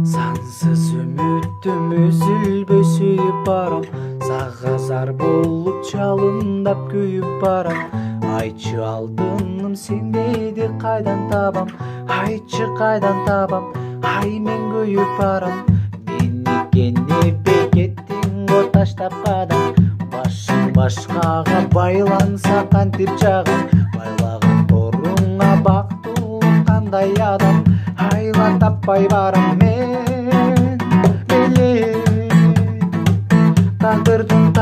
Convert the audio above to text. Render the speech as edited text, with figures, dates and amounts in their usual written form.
Сансыз үмүттүм үзүлбөй сүйүп барам, сага зар болуп жалындап күйүп барам. Айтчы алтыным сендейди кайдан табам, айтчы кайдан табам, ай мен күйүп барам. Мени кенепе кеттиң го таштап кадам, башың башкага байланса кантип жагам. Байлаган торуңа бактылуу кандай адам, айла таппай барам мен белек. Тагдырдын